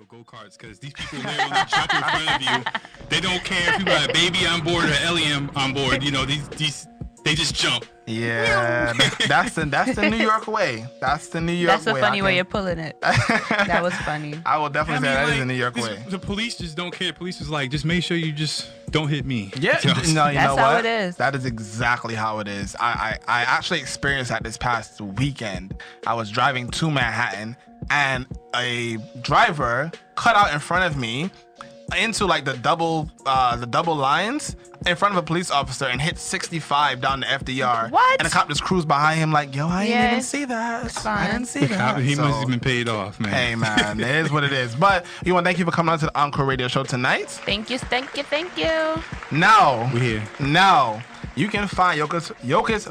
Mario go-karts because these people literally jump in front of you. They don't care if you got a baby on board or alien on board. You know, these they just jump. Yeah, that's the New York way. That's the New York way. That's a funny way you're pulling it. That was funny. I will definitely say that is the New York way. The police just don't care. The police is like, just make sure you just don't hit me. Yeah, no, you know That's what? how it is. That is exactly how it is. I actually experienced that this past weekend. I was driving to Manhattan, and a driver cut out in front of me into like the double lines in front of a police officer and hit 65 down the FDR. What? And the cop just cruised behind him like, yo, I didn't even see that. It's fine. I didn't see that. He must have been paid off, man. Hey, man, it is what it is. But you want to thank you for coming on to the Encore Radio Show tonight. Thank you. Now, We're here. Now, you can find Yokas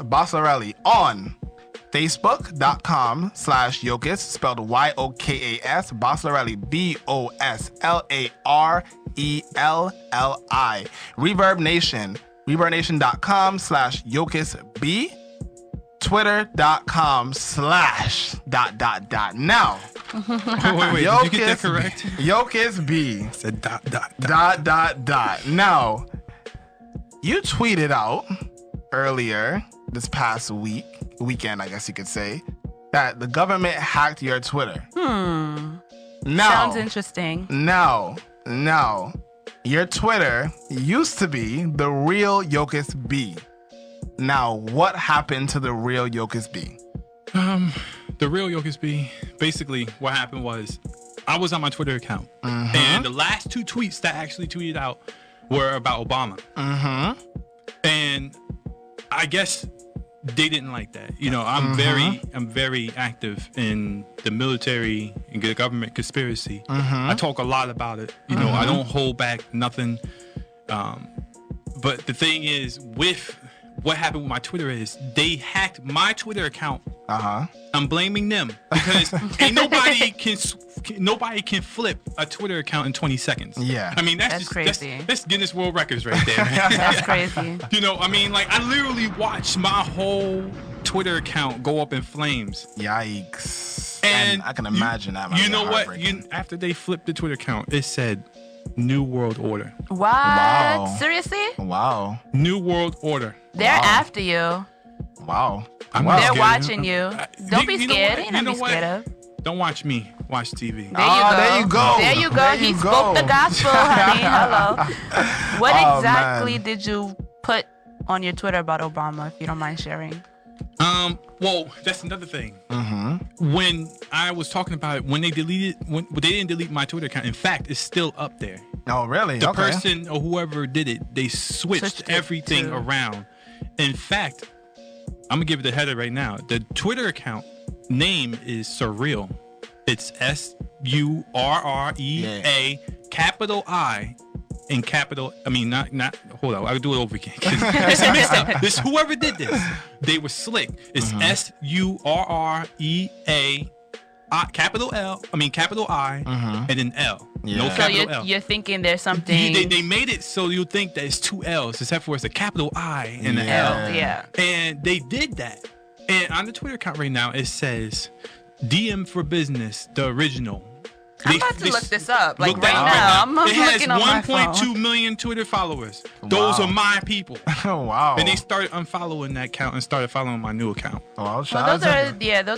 Boslarelli on Facebook.com/Yokas, spelled YOKAS, Boslarelli, BOSLARELLI. Reverb Nation, ReverbNation.com/YokasB, Twitter.com/ .. Now, Wait, did you get that correct? Yokas B. I said ... Now, you tweeted out earlier this past weekend, I guess you could say, that the government hacked your Twitter. Now, Sounds interesting. Now, your Twitter used to be the real Yokas B. Now, what happened to the real Yokas B? The real Yokas B, basically what happened was I was on my Twitter account, and the last two tweets that I actually tweeted out were about Obama. And I guess they didn't like that. You know, I'm very active in the military and the government conspiracy. I talk a lot about it. You know, I don't hold back nothing. But the thing is, with what happened with my Twitter is they hacked my Twitter account. I'm blaming them because ain't nobody can flip a Twitter account in 20 seconds. Yeah. I mean, that's just crazy. That's Guinness World Records right there, man. That's crazy. You know, I mean, like, I literally watched my whole Twitter account go up in flames. Yikes. And I can imagine that. You know what? After they flipped the Twitter account, it said New World Order. What? Wow. Seriously? Wow. New World Order. They're after you. Wow. They're scared. watching you. Don't be scared. Ain't nothing to be scared of. Don't watch me. Watch TV. There you go. There you go. He spoke the gospel, honey. Hello. What exactly did you put on your Twitter about Obama, if you don't mind sharing? Well, that's another thing. When I was talking about it, when they didn't delete my Twitter account. In fact, it's still up there. Oh, really? The person or whoever did it, they switched everything around. In fact, I'm gonna give it the header right now. The Twitter account name is surreal. It's SURREA capital I and capital. I mean, not. Hold on, I'll do it over again. It's mixed up. This whoever did this, they were slick. It's SURREA capital L. I mean capital I and an L. Yeah. No So capital L. you're thinking there's something. They made it so you think that it's two L's, except for it's a capital I and an L. Yeah. And they did that. And on the Twitter account right now, it says DM for Business, the original. I'm about to look this up. Like look right that up now. I'm It has looking on my phone. 1.2 million Twitter followers. Those are my people. Wow. And they started unfollowing that account and started following my new account. Well, those are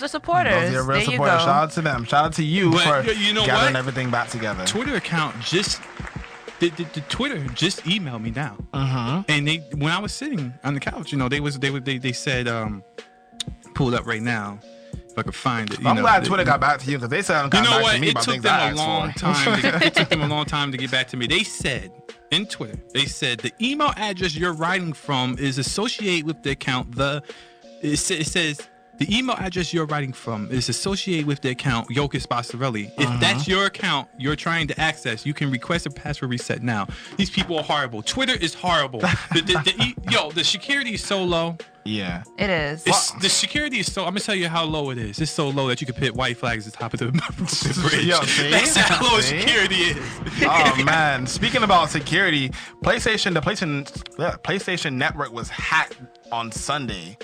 supporters. Those are real there you supporters. go. Shout out to them. Shout out to you But for you know gathering what? everything back together. Twitter account the Twitter just emailed me now. And when I was sitting on the couch, you know, they said pull it up right now. If I could find it. I'm glad Twitter got back to you because they said got back to me about things I asked for. It took them a long time to get back to me. They said in Twitter, the email address you're writing from is associated with the account. It says the email address you're writing from is associated with the account Yokas Boslarelli. If that's your account you're trying to access, you can request a password reset now. These people are horrible. Twitter is horrible. The security is so low. Yeah. It is. The security is so. I'm gonna tell you how low it is. It's so low that you could put white flags at the top of the bridge. Yo, see? That's how low security is. Oh man! Speaking about security, PlayStation Network was hacked on Sunday.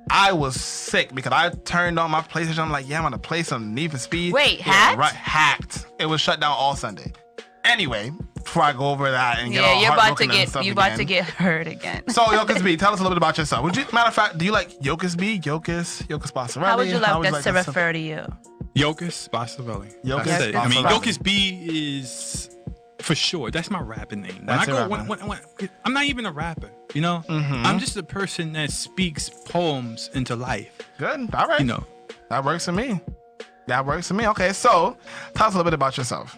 I was sick because I turned on my PlayStation. I'm like, yeah, I'm gonna play some Need for Speed. Wait, Yeah, hacked? right, hacked. It was shut down all Sunday. Anyway, before I go over that and get all you're about to heartbroken and get stuff about again. to get hurt again. So Yokas B, tell us a little bit about yourself. Matter of fact, do you like Yokas B? Yokas Boslarelli? How would you like us to refer to you? Yokas Boslarelli. Yokas That's it. I mean, Boslarelli. Yokas B is for sure. That's my rapping name. That's your When I'm not even a rapper, you know. I'm just a person that speaks poems into life. Good. All right. You know. That works for me. Okay, so tell us a little bit about yourself.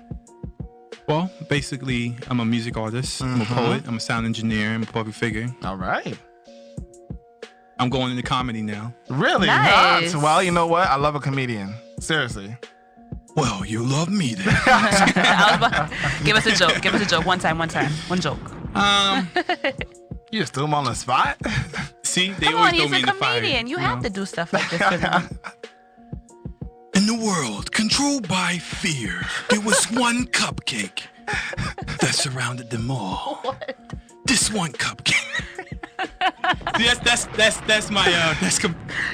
Well, basically, I'm a music artist. I'm a poet. I'm a sound engineer. I'm a public figure. All right. I'm going into comedy now. Really? Nice. Well, you know what? I love a comedian. Seriously. Well, you love me then. Give us a joke. Give us a joke. One time. One joke. You just threw him on the spot? See, they Come always on, throw he's me a in the fire. comedian. You have to do stuff like this for them. In the world controlled by fear, there was one cupcake that surrounded them all. What? This one cupcake.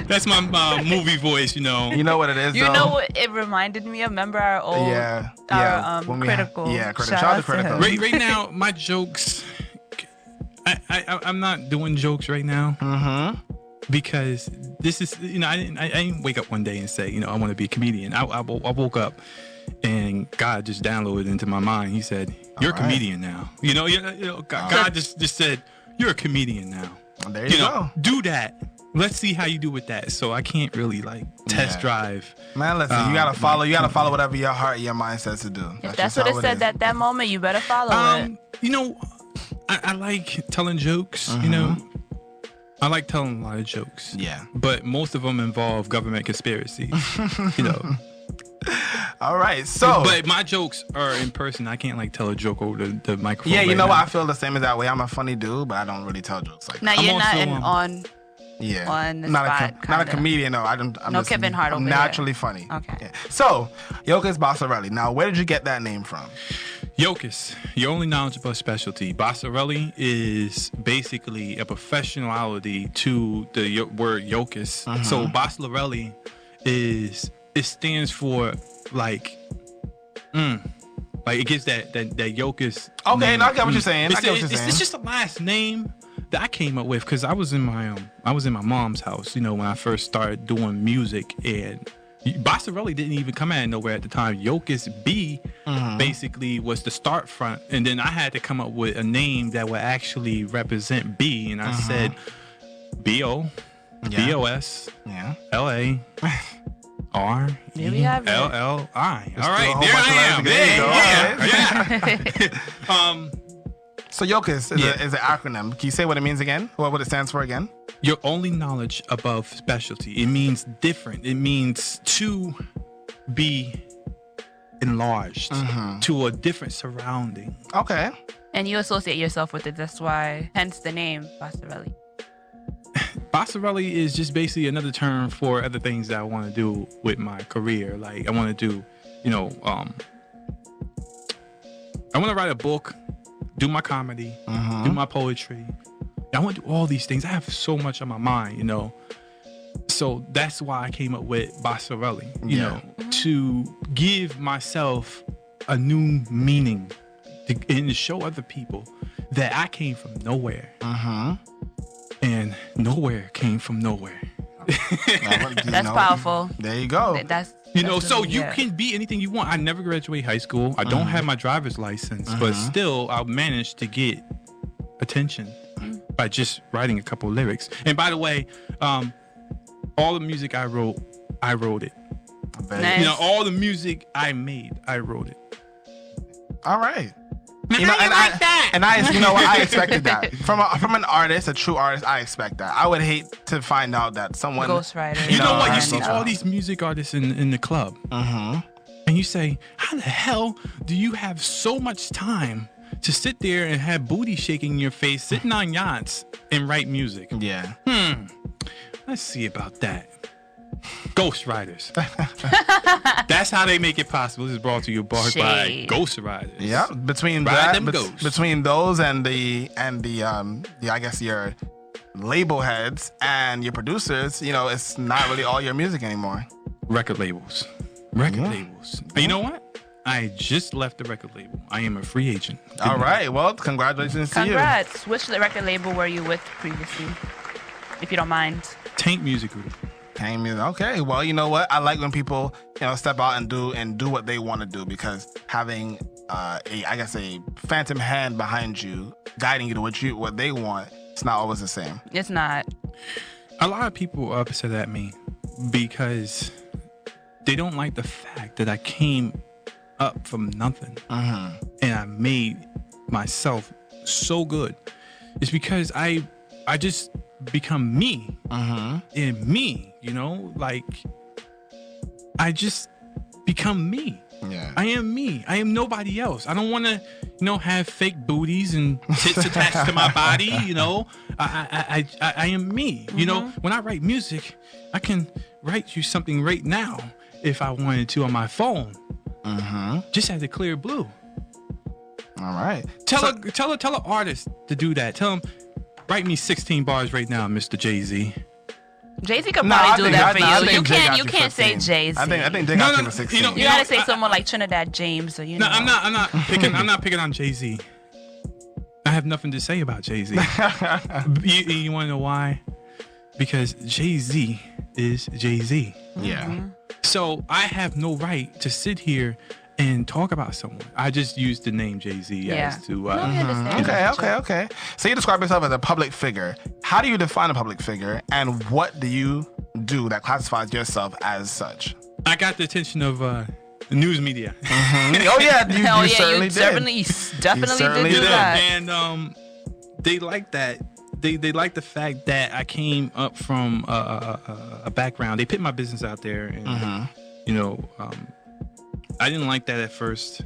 That's my movie voice, you know. You know what it is, You though? know what it reminded me of? Remember our old, when we critical. Critical. Shout Shout out out to Critical. him. Right now, my jokes. I'm not doing jokes right now. Because this is, you know, I didn't wake up one day and say, you know, I want to be a comedian. I woke up and God just downloaded into my mind. He said, "You're a comedian now." You know, God just said, "You're a comedian now." There you go. Do that. Let's see how you do with that. So I can't really like test drive. Man, listen, you gotta follow. You gotta follow whatever your heart, your mind says to do. If that's just what how it said is. at that moment, you better follow it. You know, I like telling jokes. You know, I like telling a lot of jokes. Yeah. But most of them involve government conspiracies. You know. All right, so. But my jokes are in person. I can't like tell a joke over the microphone. Yeah, you right know now. what? I feel the same as that way. I'm a funny dude, but I don't really tell jokes like that. Now, you're also, not on the not spot. not a kinda. comedian. No, I'm No just, Kevin Hart I'm over naturally funny. Okay. Yeah. So, Yokas Boslarelli. Now, where did you get that name from? Yokas, your only knowledgeable specialty. Boslarelli is basically a professionality to the word Yokas. So Boslarelli it stands for like it gives that Yokas. Okay, name. now I get what you're saying. It's just a last name that I came up with because I was in my mom's house. You know, when I first started doing music, and Boslarelli didn't even come out of nowhere at the time. Yokas B basically was the start front, and then I had to come up with a name that would actually represent B, and I said B-O, B-O-S, L-A, There we have it. R-E-L-L-I. Just All threw a right, whole there bunch of I letters together. am. Yeah. So Yokas is an acronym. Can you say what it means again? What it stands for again? Your only knowledge above specialty. It means different. It means to be enlarged to a different surrounding. Okay. And you associate yourself with it. That's why, hence the name Boslarelli. Boslarelli is just basically another term for other things that I want to do with my career. Like I want to do, you know, I want to write a book, do my comedy, do my poetry. I want to do all these things. I have so much on my mind, you know. So that's why I came up with Boslarelli, you know, to give myself a new meaning and to show other people that I came from nowhere. And nowhere came from nowhere. That's powerful. There you go. That's So you yeah. can be anything you want. I never graduated high school. I don't have my driver's license, but still I managed to get attention by just writing a couple lyrics. And by the way, all the music I wrote it. Nice. You know, all the music I made, I wrote it. All right. You know, and like that. And I, you know what? I expected that from an artist, a true artist. I expect that. I would hate to find out that someone Ghostwriter. You know what? You I see know. all these music artists in the club, and you say, "How the hell do you have so much time to sit there and have booty shaking in your face, sitting on yachts, and write music?" Yeah. Let's see about that. Ghostwriters. That's how they make it possible. This is brought to you by Shade. Ghostwriters. Yeah. Between Ride that, them ghosts. between those and the I guess your label heads and your producers, it's not really all your music anymore. Record labels. But you know what? I just left the record label. I am a free agent. All right. Well, congratulations to you. Congrats. Which record label were you with previously, if you don't mind? Tank Music Group. Tank Music. Okay. Well, you know what? I like when people, step out and do what they want to do, because having a phantom hand behind you, guiding you to what they want, it's not always the same. It's not. A lot of people are upset at me because they don't like the fact that I came up from nothing and I made myself so good. It's because I just become me and me, like I just become me. Yeah. I am me. I am nobody else. I don't want to, have fake booties and tits attached to my body. I am me. When I write music, I can write you something right now if I wanted to on my phone. Just as a clear blue. All right. Tell an artist to do that. Tell him, write me 16 bars right now, Mr. Jay-Z. Jay-Z could probably do that for you. You can't 15. say Jay-Z. I think Jay got you for 16. You gotta say someone like Trinidad James, or No, I'm not picking. I'm not picking on Jay-Z. I have nothing to say about Jay-Z. You want to know why? Because Jay-Z is Jay-Z. Yeah. So I have no right to sit here and talk about someone. I just used the name Jay-Z as to. Okay. So you describe yourself as a public figure. How do you define a public figure, and what do you do that classifies yourself as such? I got the attention of news media. Oh yeah, you certainly definitely did that. And they like that. They like the fact that I came up from a background. They put my business out there, and I didn't like that at first.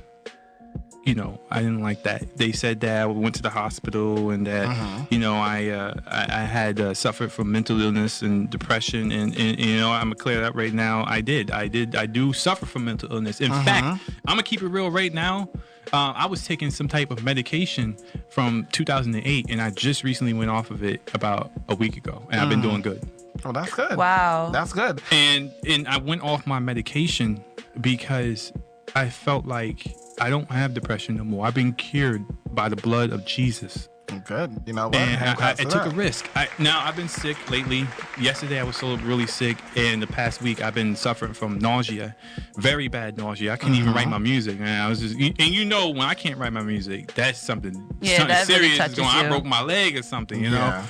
I didn't like that. They said that I went to the hospital and that I had suffered from mental illness and depression, and I'm gonna clear that right now. I do suffer from mental illness. In fact, I'm gonna keep it real right now. I was taking some type of medication from 2008, and I just recently went off of it about a week ago, and I've been doing good. Oh, that's good. Wow. That's good. And I went off my medication because I felt like I don't have depression no more. I've been cured by the blood of Jesus. Good. You know what? And I took a risk. Now, I've been sick lately. Yesterday, I was so really sick. And the past week, I've been suffering from nausea. Very bad nausea. I couldn't even write my music. Man, I was just, and when I can't write my music, that's something that serious really is going on. I broke my leg or something, Yeah.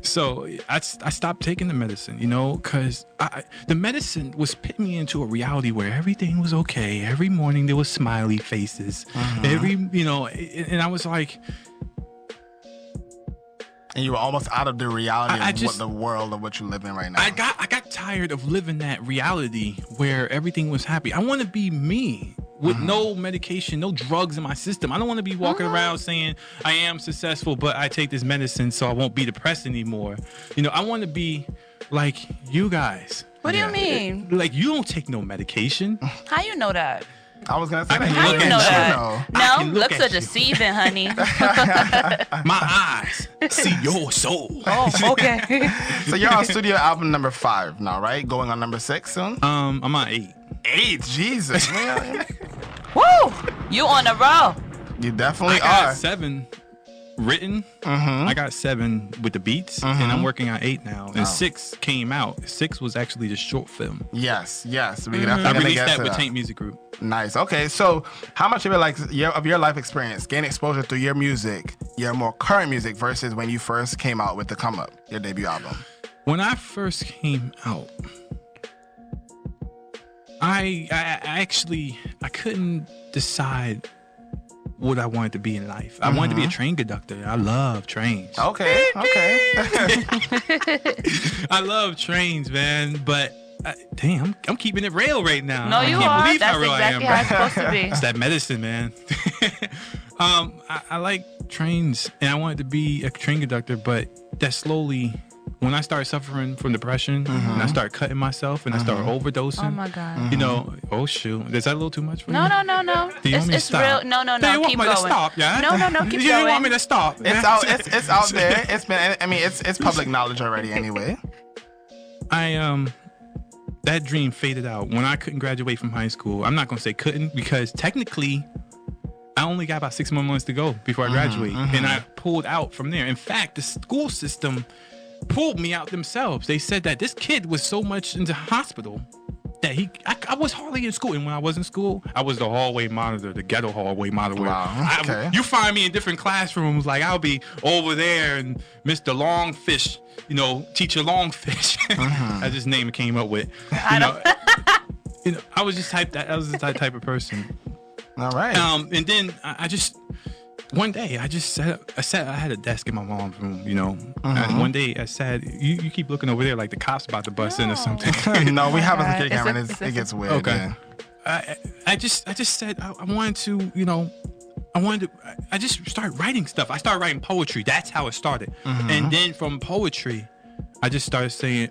So I stopped taking the medicine, because the medicine was putting me into a reality where everything was okay. Every morning, there was smiley faces. And I was like... And you were almost out of the reality of the world of what you live in right now. I got tired of living that reality where everything was happy. I want to be me with no medication, no drugs in my system. I don't want to be walking around saying I am successful, but I take this medicine so I won't be depressed anymore. I want to be like you guys. What do you mean? Like, you don't take no medication. How you know that? I was gonna say that. How you know that? No, looks are you. deceiving, honey. My eyes see your soul. Oh, okay. So you're on studio album number 5 now, right? Going on number 6 soon? I'm on 8. 8, Jesus. Woo! You on the roll. You definitely I got are. 7 written. I got 7 with the beats, and I'm working on 8 now. And 6 came out. 6 was actually the short film. Yes. We I released that with Tank Music Group. Nice. Okay, so how much of your life experience gain exposure through your music, your more current music, versus when you first came out with the Come Up, your debut album? When I first came out, I actually couldn't decide what I wanted to be in life. I wanted to be a train conductor. I love trains. Okay. I love trains, man. But damn, I'm keeping it real right now. No, you can't are. believe That's how real exactly I how am. it's supposed to be. It's that medicine, man. I like trains, and I wanted to be a train conductor, but that slowly when I started suffering from depression, and I started cutting myself, and I started overdosing. Oh my God. You know, oh shoot, is that a little too much for you? No. Do you want me to It's stop? real. No. Do you want Keep me going. to stop? Yeah. No. Keep You going. want me to stop? It's out. It's out there. It's been. I mean, it's public knowledge already. Anyway. That dream faded out when I couldn't graduate from high school. I'm not gonna say couldn't, because technically I only got about 6 more months to go before I graduate, and I pulled out from there. In fact, the school system pulled me out themselves. They said that this kid was so much into hospital that I was hardly in school, and when I was in school, I was the hallway monitor, the ghetto hallway monitor. Wow, okay. You find me in different classrooms, like I'll be over there and Mr. Longfish, you know, teacher Longfish. That's his name it came up with. You know, I was just I was the type of person. All right. And then I just one day I had a desk in my mom's room, you know. And one day I said, you keep looking over there like the cops about to bust in or something. No, we have a God. security camera and it gets weird. Okay. Yeah. I just said I wanted to, you know, I just started writing stuff. I started writing poetry. That's how it started. And then from poetry, I just started saying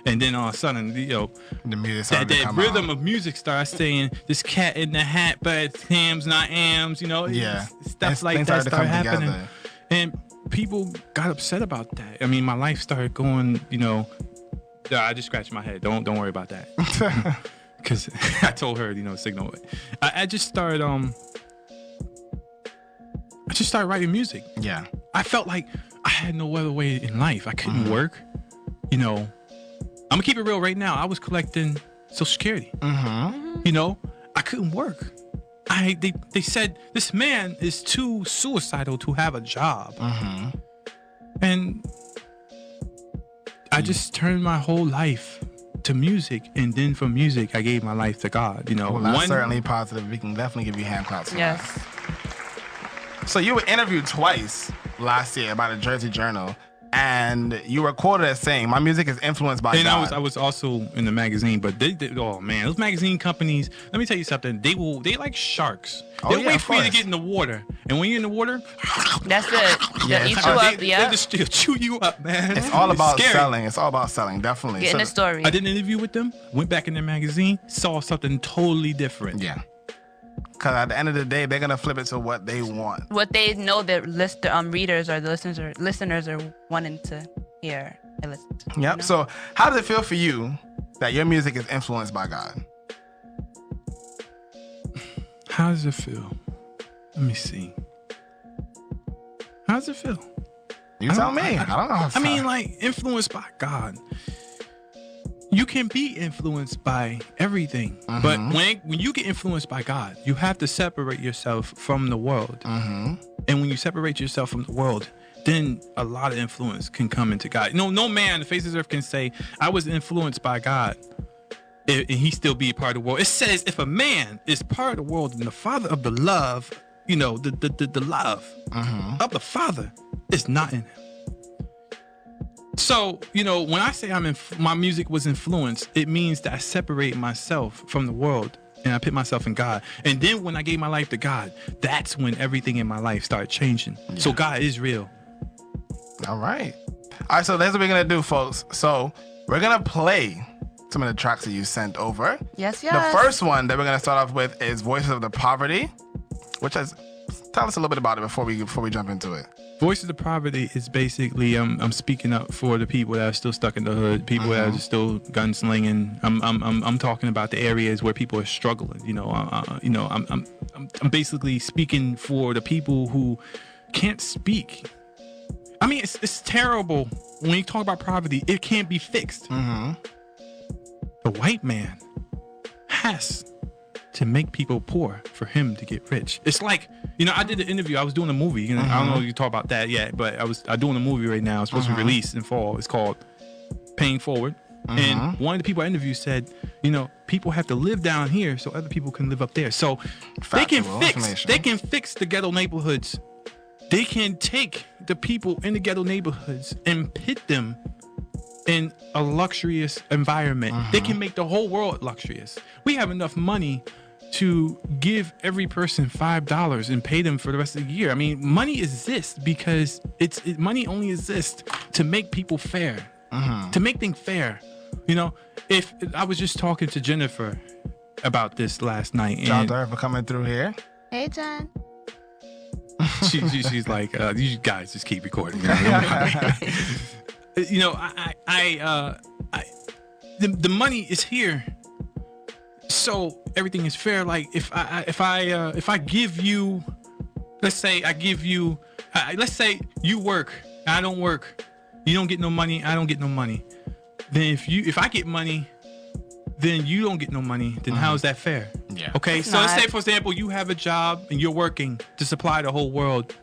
and then all of a sudden, you know, The music started to that come rhythm out. of music starts saying this cat in the hat, but it's hams, not ams, you know. Yeah. Stuff like Things that started to started come happening. together. And people got upset about that. I mean, my life started going, you know, I just scratched my head. Don't worry about that. Because I told her, you know, signal it. I just started writing music. Yeah. I felt like I had no other way in life. I couldn't work. You know, I'm gonna keep it real right now. I was collecting Social Security. You know, I couldn't work. They said this man is too suicidal to have a job. And I just turned my whole life to music, and then from music I gave my life to God. You know, Well, that's certainly positive. We can definitely give you hand claps for Yes. that. So you were interviewed twice last year by the Jersey Journal, and you were quoted as saying, "My music is influenced by And God." I was also in the magazine, but they oh man, those magazine companies, let me tell you something, they like sharks. Oh, They'll yeah, wait of for you to course. get in the water, and when you're in the water, That's it. Yeah, They'll eat it's- you they- up. Yeah. they'll just chew you up, man. It's all about scary. selling. It's all about selling, definitely. Get in the story. I did an interview with them, went back in their magazine, saw something totally different. Yeah. Because at the end of the day, they're gonna flip it to what they want. What they know the readers or the listeners are wanting to hear and listen to. Yep. You know? So how does it feel for you that your music is influenced by God? How does it feel? Let me see. How does it feel? You tell me. I don't know. I mean, like, influenced by God. You can be influenced by everything, but when you get influenced by God, you have to separate yourself from the world. And when you separate yourself from the world, then a lot of influence can come into God. No man on the face of the earth can say, I was influenced by God, and he still be a part of the world. It says, if a man is part of the world, then the father of the love, you know, the love of the Father is not in him. So, you know, when I say my music was influenced, it means that I separate myself from the world and I put myself in God. And then when I gave my life to God, that's when everything in my life started changing. Yeah. So God is real. All right. All right, so that's what we're going to do, folks. So we're going to play some of the tracks that you sent over. Yes. The first one that we're going to start off with is Voices of the Poverty, which is, tell us a little bit about it before we jump into it. Voices of Poverty is basically I'm speaking up for the people that are still stuck in the hood, people that are still gunslinging. I'm talking about the areas where people are struggling. You know, I'm basically speaking for the people who can't speak. I mean, it's terrible when you talk about poverty. It can't be fixed. The white man has to make people poor for him to get rich. It's like, you know, I did an interview. I was doing a movie. You know, I don't know if you talk about that yet, but I'm doing a movie right now. It's supposed to be released in fall. It's called Paying Forward. And one of the people I interviewed said, you know, people have to live down here so other people can live up there. So they can fix the ghetto neighborhoods. They can take the people in the ghetto neighborhoods and pit them in a luxurious environment. They can make the whole world luxurious. We have enough money to give every person $5 and pay them for the rest of the year. I mean, money exists because money only exists to make people fair, to make things fair. You know, if I was just talking to Jennifer about this last night, Shout out to her for coming through here. Hey, Jen. she's like, you guys just keep recording. You know, the money is here, so everything is fair. Like if I give you, let's say you work, I don't work, you don't get no money, I don't get no money. Then if I get money, then you don't get no money. Then how is that fair? Yeah. Okay. So let's say, for example, you have a job and you're working to supply the whole world,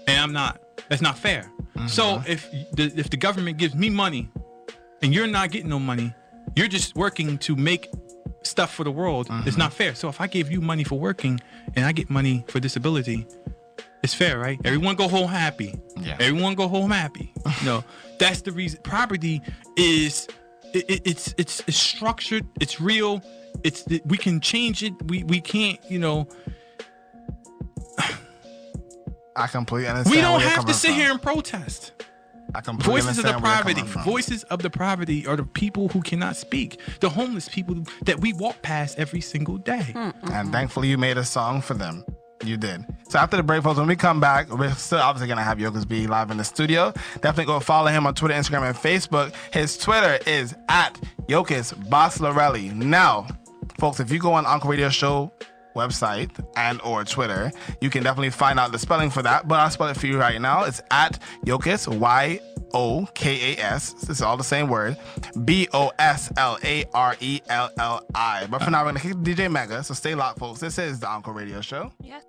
and I'm not. That's not fair. So if the government gives me money, and you're not getting no money, you're just working to make stuff for the world. It's not fair. So if I give you money for working, and I get money for disability, it's fair, right? Everyone go home happy. Yeah. Everyone go home happy. No, that's the reason. Property is. It's structured. It's real. We can change it. We can't. You know. I completely understand. We don't have to sit here and protest. I completely Voices of the understand poverty. Voices of the poverty are the people who cannot speak. The homeless people that we walk past every single day. And thankfully, you made a song for them. You did. So after the break, folks, when we come back, we're still obviously going to have Yokas be live in the studio. Definitely go follow him on Twitter, Instagram, and Facebook. His Twitter is at Yokas Boslarelli. Now, folks, if you go on Encore Radio Show website and or Twitter, you can definitely find out the spelling for that. But I'll spell it for you right now. It's at Yokas, Yokas. This is all the same word. Boslarelli. But for now, we're going to kick DJ Mega. So stay locked, folks. This is the Encore Radio Show. Yes.